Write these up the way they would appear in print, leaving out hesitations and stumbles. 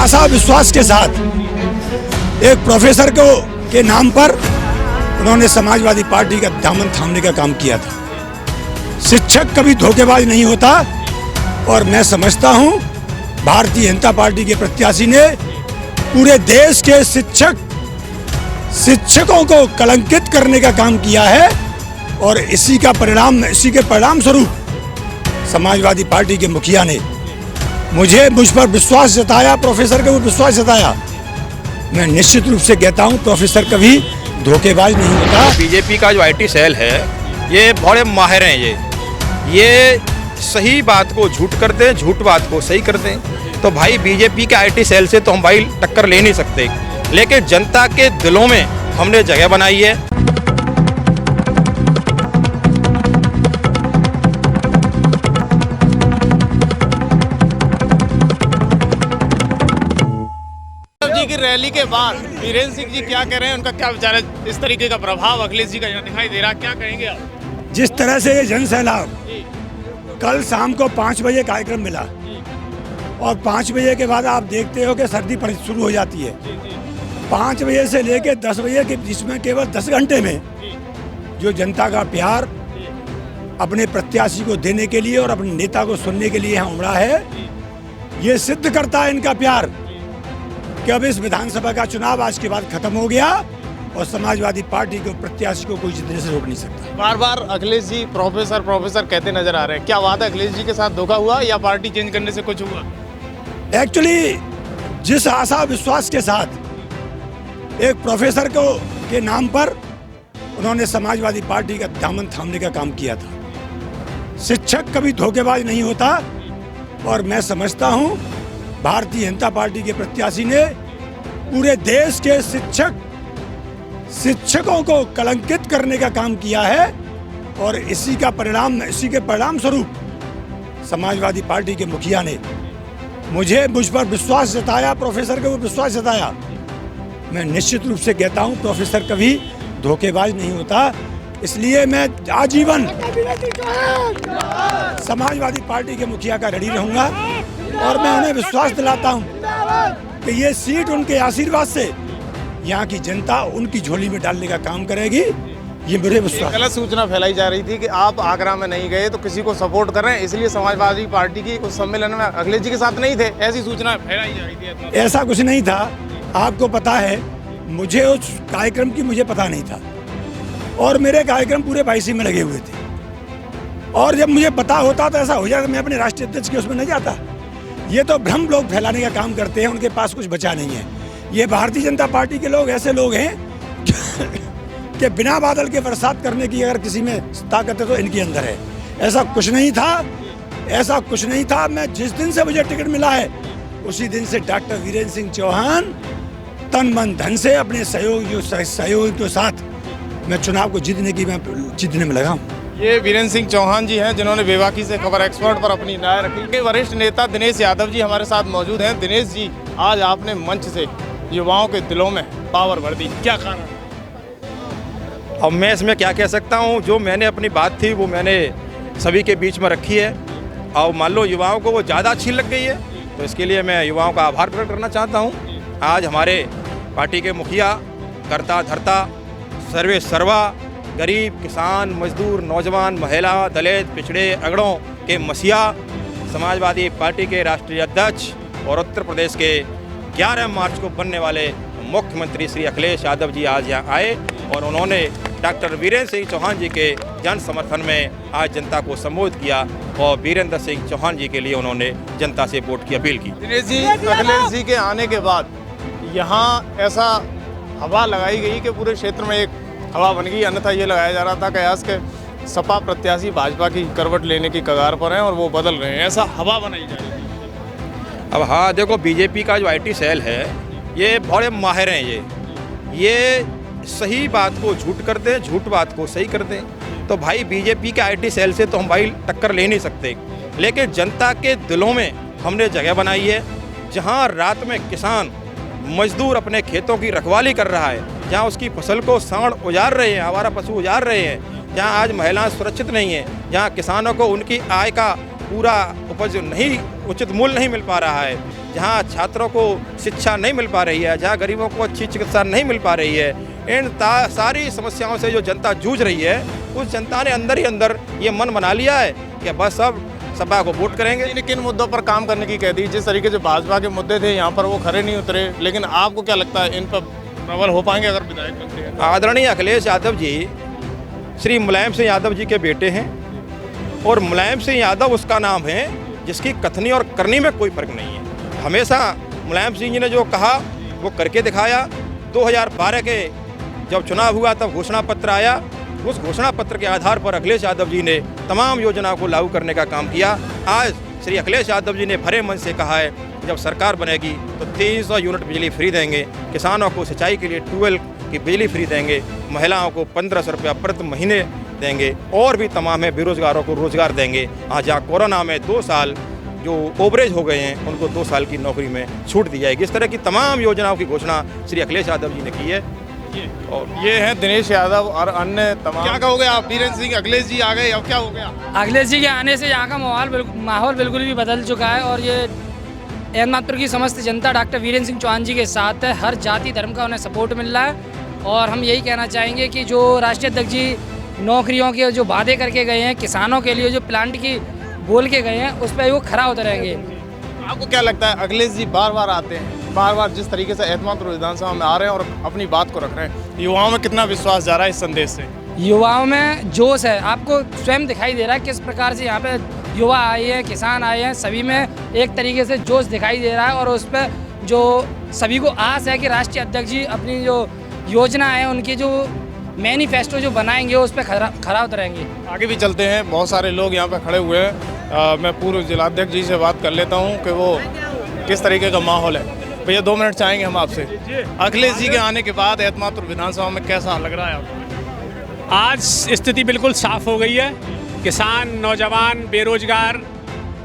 आशा विश्वास के साथ एक प्रोफेसर के नाम पर उन्होंने समाजवादी पार्टी का दामन थामने का काम किया था। शिक्षक कभी धोखेबाज नहीं होता और मैं समझता हूं भारतीय जनता पार्टी के प्रत्याशी ने पूरे देश के शिक्षकों को कलंकित करने का काम किया है और इसी के परिणाम स्वरूप समाजवादी पार्टी के मुखिया ने मुझ पर विश्वास जताया, प्रोफेसर के ऊपर विश्वास जताया। मैं निश्चित रूप से कहता हूं प्रोफेसर कभी धोखेबाज नहीं होता। बीजेपी का जो आईटी सेल है ये बड़े माहिर हैं, ये सही बात को झूठ कर दें, झूठ बात को सही कर दें। तो भाई बीजेपी के आईटी सेल से तो हम भाई टक्कर ले नहीं सकते, लेकिन जनता के दिलों में हमने जगह बनाई है। जी की रैली के बाद वीरेंद्र सिंह जी क्या कह रहे हैं, उनका क्या विचार है? इस तरीके का प्रभाव अखिलेश जी का यहाँ दिखाई दे रहा है, क्या कहेंगे आप? जिस तरह से ये जन सैलाब कल शाम को 5 बजे कार्यक्रम मिला और 5 बजे के बाद आप देखते हो कि सर्दी शुरू हो जाती है। 5 बजे से लेकर 10 बजे के बीच में केवल 10 घंटे में जो जनता का प्यार अपने प्रत्याशी को देने के लिए और अपने नेता को सुनने के लिए यहाँ उमड़ा है, ये सिद्ध करता है इनका प्यार कि अब इस विधानसभा का चुनाव आज के बाद खत्म हो गया और समाजवादी पार्टी के प्रत्याशी को कोई जीतने से रोक नहीं सकता। बार बार अखिलेश जी प्रोफेसर कहते नजर आ रहे हैं, क्या बात है? अखिलेश जी के साथ धोखा हुआ या पार्टी चेंज करने से कुछ हुआ? एक्चुअली जिस आशा विश्वास के साथ एक प्रोफेसर के नाम पर उन्होंने समाजवादी पार्टी का दामन थामने का काम किया था। शिक्षक कभी धोखेबाज नहीं होता और मैं समझता हूं भारतीय जनता पार्टी के प्रत्याशी ने पूरे देश के शिक्षकों को कलंकित करने का काम किया है और इसी के परिणाम स्वरूप समाजवादी पार्टी के मुखिया ने मुझ पर विश्वास जताया, प्रोफेसर के ऊपर विश्वास जताया। मैं निश्चित रूप से कहता हूं प्रोफेसर कभी धोखेबाज नहीं होता, इसलिए मैं आजीवन समाजवादी पार्टी के मुखिया का ऋणी रहूंगा और मैं उन्हें विश्वास दिलाता हूं कि ये सीट उनके आशीर्वाद से यहाँ की जनता उनकी झोली में डालने का काम करेगी, ये मेरे विश्वास। गलत सूचना फैलाई जा रही थी कि आप आगरा में नहीं गए तो किसी को सपोर्ट कर रहे हैं, इसलिए समाजवादी पार्टी की उस सम्मेलन में अखिलेश जी के साथ नहीं थे, ऐसी सूचना फैलाई जा रही थी। ऐसा कुछ नहीं था, आपको पता है, मुझे उस कार्यक्रम की मुझे पता नहीं था और मेरे कार्यक्रम पूरे बाईसी में लगे हुए थे और जब मुझे पता होता तो ऐसा हो जाता मैं अपने राष्ट्रीय अध्यक्ष के उसमें नहीं जाता। ये तो भ्रम लोग फैलाने का काम करते हैं, उनके पास कुछ बचा नहीं है। ये भारतीय जनता पार्टी के लोग ऐसे लोग हैं कि बिना बादल के बरसात करने की अगर किसी में ताकत है तो इनके अंदर है। ऐसा कुछ नहीं था। मैं जिस दिन से मुझे टिकट मिला है उसी दिन से डॉक्टर वीरेंद्र सिंह चौहान तन मन धन से अपने सहयोगी के साथ मैं चुनाव को जीतने में लगा हूँ। ये वीरेंद्र सिंह चौहान जी हैं जिन्होंने बेबाकी से खबर एक्सपर्ट पर अपनी राय रखी। वरिष्ठ नेता दिनेश यादव जी हमारे साथ मौजूद हैं। दिनेश जी, आज आपने मंच से युवाओं के दिलों में पावर भर दी, क्या कारण? अब मैं इसमें क्या कह सकता हूँ, जो मैंने अपनी बात थी वो मैंने सभी के बीच में रखी है और मान लो युवाओं को वो ज़्यादा अच्छी लग गई है तो इसके लिए मैं युवाओं का आभार प्रकट करना चाहता हूँ। आज हमारे पार्टी के मुखिया करता धरता सर्वे सर्वा गरीब, किसान, मजदूर, नौजवान, महिला, दलित, पिछड़े, अगड़ों के मसीहा समाजवादी पार्टी के राष्ट्रीय अध्यक्ष और उत्तर प्रदेश के 11 मार्च को बनने वाले मुख्यमंत्री श्री अखिलेश यादव जी आज यहाँ आए और उन्होंने डॉक्टर वीरेंद्र सिंह चौहान जी के जन समर्थन में आज जनता को संबोधित किया और वीरेंद्र सिंह चौहान जी के लिए उन्होंने जनता से वोट की अपील की। दिनेश जी, अखिलेश जी के आने के बाद यहाँ ऐसा हवा लगाई गई कि पूरे क्षेत्र में एक हवा बन गई, अन्यथा ये लगाया जा रहा था कि आज के सपा प्रत्याशी भाजपा की करवट लेने की कगार पर हैं और वो बदल रहे हैं, ऐसा हवा बनाई जा रही है। अब हाँ देखो, बीजेपी का जो आईटी सेल है ये बड़े माहिर हैं, ये सही बात को झूठ कर दें, झूठ बात को सही कर दें। तो भाई बीजेपी के आईटी सेल से तो हम भाई टक्कर ले नहीं सकते, लेकिन जनता के दिलों में हमने जगह बनाई है। जहाँ रात में किसान मजदूर अपने खेतों की रखवाली कर रहा है, जहाँ उसकी फसल को सांड उजाड़ रहे हैं, आवारा पशु उजाड़ रहे हैं, जहाँ आज महिलाएं सुरक्षित नहीं हैं, जहाँ किसानों को उनकी आय का पूरा उपज नहीं, उचित मूल्य नहीं मिल पा रहा है, जहाँ छात्रों को शिक्षा नहीं मिल पा रही है, जहाँ गरीबों को अच्छी चिकित्सा नहीं मिल पा रही है, इन सारी समस्याओं से जो जनता जूझ रही है, उस जनता ने अंदर ही अंदर ये मन बना लिया है कि बस अब सपा को वोट करेंगे। किन मुद्दों पर काम करने की कह दी? जिस तरीके से भाजपा के मुद्दे थे यहाँ पर वो खरे नहीं उतरे, लेकिन आपको क्या लगता है इन पर प्रबल हो पाएंगे अगर विधायक बनते हैं? आदरणीय अखिलेश यादव जी श्री मुलायम सिंह यादव जी के बेटे हैं और मुलायम सिंह यादव उसका नाम है जिसकी कथनी और करनी में कोई फर्क नहीं है। हमेशा मुलायम सिंह जी ने जो कहा वो करके दिखाया। 2012 के जब चुनाव हुआ तब घोषणा पत्र आया, उस घोषणा पत्र के आधार पर अखिलेश यादव जी ने तमाम योजनाओं को लागू करने का काम किया। आज श्री अखिलेश यादव जी ने भरे मन से कहा है जब सरकार बनेगी तो 300 यूनिट बिजली फ्री देंगे, किसानों को सिंचाई के लिए ट्यूबवेल की बिजली फ्री देंगे, महिलाओं को 1500 रुपया प्रति महीने देंगे और भी तमाम है, बेरोजगारों को रोजगार देंगे। आज जहाँ कोरोना में 2 साल जो ओवरेज हो गए हैं उनको 2 साल की नौकरी में छूट दी जाएगी। इस तरह की तमाम योजनाओं की घोषणा श्री अखिलेश यादव जी ने की है। और ये है दिनेश यादव और अन्य तमाम। क्या कहोगे आप? वीरेंद्र सिंह अखिलेश जी आ गए, अब क्या हो गया? अखिलेश जी के आने से यहाँ का माहौल बिल्कुल भी बदल चुका है और ये एहमदपुर की समस्त जनता डॉक्टर वीरेंद्र सिंह चौहान जी के साथ है। हर जाति धर्म का उन्हें सपोर्ट मिल रहा है और हम यही कहना चाहेंगे कि जो राष्ट्रीय अध्यक्ष जी नौकरियों के जो वादे करके गए हैं, किसानों के लिए जो प्लांट की बोल के गए हैं, उस पर वो खरा उतरेंगे। आपको क्या लगता है? अखिलेश जी बार बार आते हैं, बार बार जिस तरीके से एहतमादपुर विधानसभा में आ रहे हैं और अपनी बात को रख रहे हैं, युवाओं में कितना विश्वास जा रहा है इस संदेश से? युवाओं में जोश है, आपको स्वयं दिखाई दे रहा है किस प्रकार से यहाँ पे युवा आए हैं, किसान आए हैं, सभी में एक तरीके से जोश दिखाई दे रहा है और उस पर जो सभी को आस है कि राष्ट्रीय अध्यक्ष जी अपनी जो योजना है उनकी जो मैनिफेस्टो जो बनाएंगे उस पर खरा उतरेंगे। आगे भी चलते हैं, बहुत सारे लोग यहाँ पे खड़े हुए हैं। मैं पूर्व जिलाध्यक्ष जी से बात कर लेता हूँ कि वो किस तरीके का माहौल है। भैया 2 मिनट चाहेंगे हम आपसे। अखिलेश जी के आने के बाद एहतमादपुर विधानसभा में कैसा लग रहा है आपको? आज स्थिति बिल्कुल साफ हो गई है। किसान, नौजवान, बेरोजगार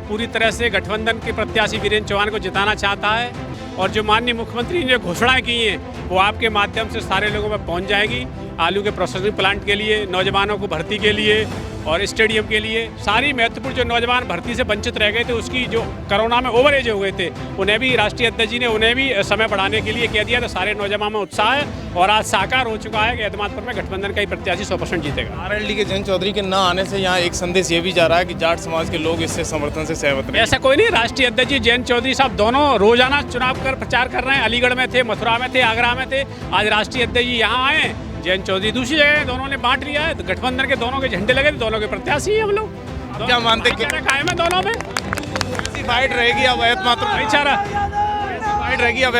पूरी तरह से गठबंधन के प्रत्याशी वीरेंद्र चौहान को जिताना चाहता है और जो माननीय मुख्यमंत्री ने जो घोषणाएं की हैं वो आपके माध्यम से सारे लोगों में पहुंच जाएगी। आलू के प्रोसेसिंग प्लांट के लिए, नौजवानों को भर्ती के लिए और स्टेडियम के लिए, सारी महत्वपूर्ण जो नौजवान भर्ती से वंचित रह गए थे, उसकी जो कोरोना में ओवर एज हो गए थे, उन्हें भी राष्ट्रीय अध्यक्ष जी ने उन्हें भी समय बढ़ाने के लिए कह दिया। तो सारे नौजवान में उत्साह है और आज साकार हो चुका है कि एहतमादपुर में गठबंधन का ही प्रत्याशी 100% जीतेगा। आरएलडी के जयंत चौधरी के न आने से यहाँ एक संदेश ये भी जा रहा है कि जाट समाज के लोग इससे समर्थन से सहमत नहीं। ऐसा कोई नहीं, राष्ट्रीय अध्यक्ष जी जयंत चौधरी साहब दोनों रोजाना चुनाव कर प्रचार कर रहे हैं। अलीगढ़ में थे, मथुरा में थे, आगरा में थे। आज राष्ट्रीय अध्यक्ष जी यहाँ आए, जयंत चौधरी दूसरी जगह, दोनों ने बांट लिया है। तो गठबंधन के दोनों के झंडे लगे, दोनों के प्रत्याशी हैं हम लोग। क्या मानते हैं? कायम है दोनों में। कैसी फाइट रहेगी अब एहतमादपुर? भाईचारा फाइट रहेगी अब?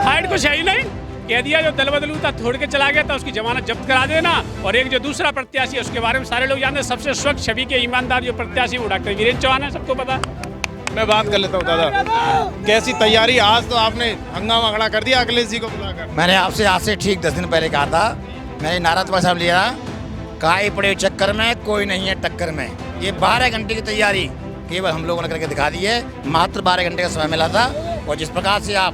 फाइट कुछ है ही नहीं, कह दिया जो दल बदलू था, छोड़ के चला गया था, उसकी जमानत जब्त करा देना। और एक जो दूसरा प्रत्याशी है उसके बारे में सारे लोग जानते हैं। सबसे स्वच्छ छवि के ईमानदार जो प्रत्याशी वो डॉक्टर वीरेंद्र चौहान है, सबको पता। मैं बात कर लेता हूँ दादा, कैसी तैयारी? आज तो आपने हंगामा खड़ा कर दिया अखिलेश जी को बुलाकर। मैंने आपसे आज से ठीक 10 दिन पहले कहा था, मैंने नारा तो साहब लिया, काई पड़े चक्कर में कोई नहीं है टक्कर में। ये 12 घंटे की तैयारी केवल हम लोगों ने करके दिखा दी है। मात्र 12 घंटे का समय मिला था और जिस प्रकार से आप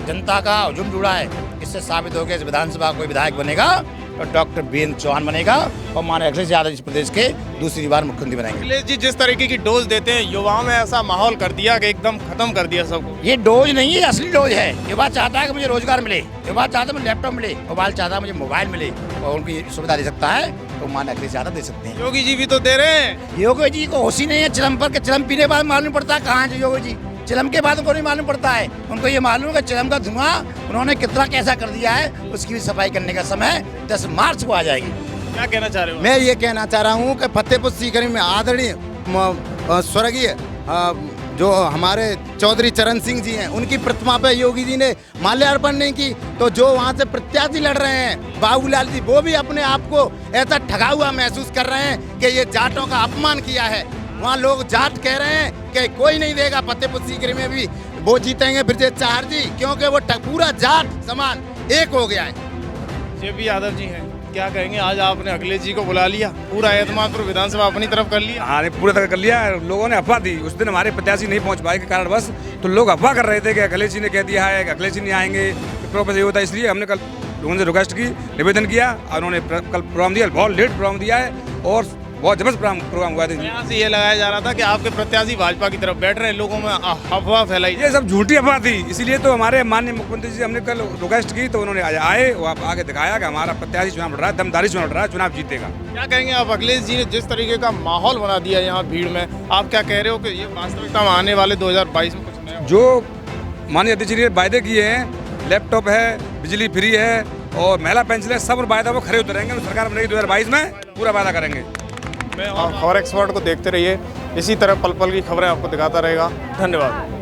जनता का हुजूम जुड़ा है, इससे साबित हो गया इस विधानसभा कोई विधायक बनेगा तो डॉक्टर वीरेंद्र चौहान बनेगा और माननीय अखिलेश यादव इस प्रदेश के दूसरी बार मुख्यमंत्री बनेंगे। अखिलेश जी जिस तरीके की डोज देते हैं, युवाओं में ऐसा माहौल कर दिया कि एकदम खत्म कर दिया सबको। ये डोज नहीं है, असली डोज है। युवा चाहता है कि मुझे रोजगार मिले, युवा चाहता है मुझे लैपटॉप मिले, मोबाइल चाहता है मुझे मोबाइल मिले और उनकी सुविधा दे सकता है तो माननीय अखिलेश यादव दे सकते हैं। योगी जी भी तो दे रहे हैं। योगी जी को होश ही नहीं है चिलम पर, चिलम पीने के बाद मालूम पड़ता है कहाँ है योगी जी। चिलम के बाद उनको नहीं मालूम पड़ता है, उनको ये मालूम है कि चिलम का धुआं उन्होंने कितना कैसा कर दिया है, उसकी भी सफाई करने का समय 10 मार्च को आ जाएगी। क्या कहना चाह रहे हो? मैं ये कहना चाह रहा हूँ कि फतेहपुर सीकरी में आदरणीय स्वर्गीय जो हमारे चौधरी चरण सिंह जी हैं, उनकी प्रतिमा पे योगी जी ने माल्यार्पण नहीं की, तो जो वहाँ से प्रत्याशी लड़ रहे हैं बाबूलाल जी, वो भी अपने आप को ऐसा ठगा हुआ महसूस कर रहे हैं कि ये जाटों का अपमान किया है। वहाँ लोग जाट कह रहे हैं कि कोई नहीं देगा, फतेहपुर सीकरी में भी वो जीतेंगे ब्रजेश चाहर जी, क्योंकि वो पूरा जाट समाज एक हो गया है। जेपी यादव जी हैं, क्या कहेंगे? आज आपने अखिलेश जी को बुला लिया, पूरा एहतमादपुर विधानसभा अपनी तरफ कर लिया। हाँ, पूरा तरह कर लिया। लोगों ने अफवाह दी, उस दिन हमारे प्रत्याशी नहीं पहुंच पाए के कारण बस, तो लोग अफवाह कर रहे थे कि अखिलेश जी ने कह दिया है कि अखिलेश जी नहीं आएंगे, प्रोग्राम ये होता है। इसलिए हमने कल लोगों से रिक्वेस्ट की, निवेदन किया और उन्होंने कल प्रोग्राम दिया, बहुत लेट प्रोग्राम दिया है और बहुत जबरदस्त प्रोग्राम हुआ था। यहाँ से ये लगाया जा रहा था कि आपके प्रत्याशी भाजपा की तरफ बैठ रहे, लोगों में अफवाह फैलाई। ये सब झूठी अफवाह थी, इसीलिए तो हमारे माननीय मुख्यमंत्री जी हमने कल रिक्वेस्ट की तो उन्होंने आए और आगे दिखाया कि हमारा प्रत्याशी चुनाव लड़ रहा है, दमदारी चुनाव लड़ रहा है, चुनाव जीतेगा। क्या कहेंगे आप? अखिलेश जी ने जिस तरीके का माहौल बना दिया यहाँ भीड़ में, आप क्या कह रहे हो कि ये वास्तविकता में आने वाले 2022 में कुछ नया होगा? जो माननीय अध्यक्ष जी ने वायदे किए हैं, लैपटॉप है, बिजली फ्री है और महिला पेंशन है, सब वायदा वो खरे उतरेंगे। सरकार बनेगी 2022 में, पूरा वायदा करेंगे। खबर एक्सपर्ट को देखते रहिए, इसी तरह पल पल की खबरें आपको दिखाता रहेगा। धन्यवाद।